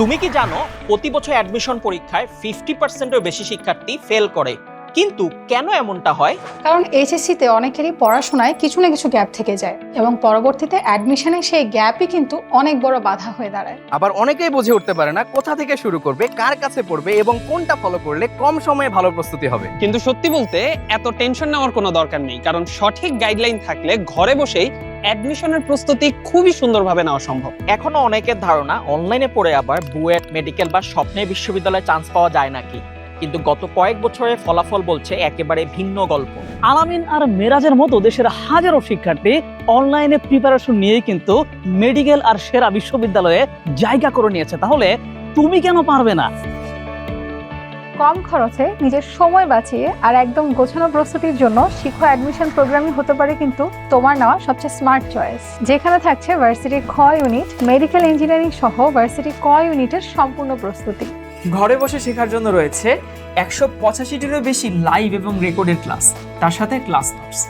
তুমি কি জানো প্রতি বছর অ্যাডমিশন পরীক্ষায় 50%-এর বেশি শিক্ষার্থী ফেল করে? কিন্তু কেন এমনটা হয়? কারণ এইচএসসিতে অনেকেরই পড়াশোনায় কিছু না কিছু গ্যাপ থেকে যায় এবং পরবর্তীতে অ্যাডমিশনে সেই গ্যাপই কিন্তু অনেক বড় বাধা হয়ে দাঁড়ায়। আবার অনেকেই বুঝে উঠতে পারে না কোথা থেকে শুরু করবে, কার কাছে পড়বে এবং কোনটা ফলো করলে কম সময়ে ভালো প্রস্তুতি হবে। কিন্তু সত্যি বলতে এত টেনশন নেওয়ার কোনো দরকার নেই, কারণ সঠিক গাইডলাইন থাকলে ঘরে বসেই অ্যাডমিশনের প্রস্তুতি খুবই সুন্দরভাবে নেওয়া সম্ভব। এখনো অনেকের ধারণা অনলাইনে পড়ে আবার বুয়েট, মেডিকেল বা স্বপ্নের বিশ্ববিদ্যালয়ে চান্স পাওয়া যায় নাকি, কিন্তু গত কয়েক বছরের ফলাফল বলছে একেবারে ভিন্ন গল্প। আলামিন আর মেরাজের মতো দেশের হাজারো শিক্ষার্থী অনলাইনে প্রিপারেশন নিয়েই কিন্তু মেডিকেল আর সেরা বিশ্ববিদ্যালয়ে জায়গা করে নিয়েছে। তাহলে তুমি কেন পারবে না? কম খরচে নিজের সময় বাঁচিয়ে আর একদম গোছানো প্রস্তুতির জন্য শিখো অ্যাডমিশন প্রোগ্রামিং হতে পারে কিন্তু তোমার নেওয়া সবচেয়ে স্মার্ট চয়েস, যেখানে থাকছে ভার্সিটির খ ইউনিট, মেডিকেল ইঞ্জিনিয়ারিং সহ ভার্সিটি ক ইউনিটের সম্পূর্ণ প্রস্তুতি। ঘরে বসে শেখার জন্য রয়েছে 185টিরও বেশি লাইভ এবং রেকর্ডেড ক্লাস, তার সাথে ক্লাস নোটস।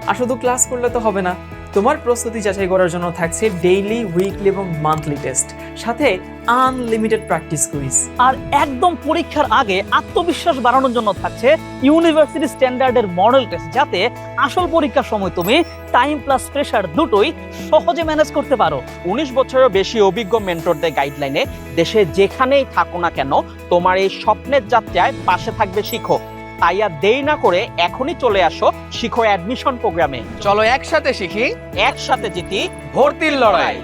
আর শুধু ক্লাস করলে তো হবে না, তোমার প্রস্তুতি যাচাই করার জন্য থাকছে ডেইলি, উইকলি এবং মান্থলি টেস্ট, সাথে আনলিমিটেড প্র্যাকটিস কুইজ। আর একদম পরীক্ষার আগে আত্মবিশ্বাস বাড়ানোর জন্য থাকছে ইউনিভার্সিটি স্ট্যান্ডার্ডের মডেল টেস্ট, যাতে আসল পরীক্ষার সময় তুমি টাইম প্লাস প্রেশার দুটোই সহজে ম্যানেজ করতে পারো। 19 বছরের বেশি অভিজ্ঞ মেন্টরদের গাইডলাইনে দেশে যেখানেই থাকো না কেন তোমার এই স্বপ্নের যাত্রায় পাশে থাকবে শিখো। তাই আর দেরি না করে এখনই চলে আসো শিখো অ্যাডমিশন প্রোগ্রামে। চলো একসাথে শিখি, একসাথে জিতি ভর্তির লড়াই।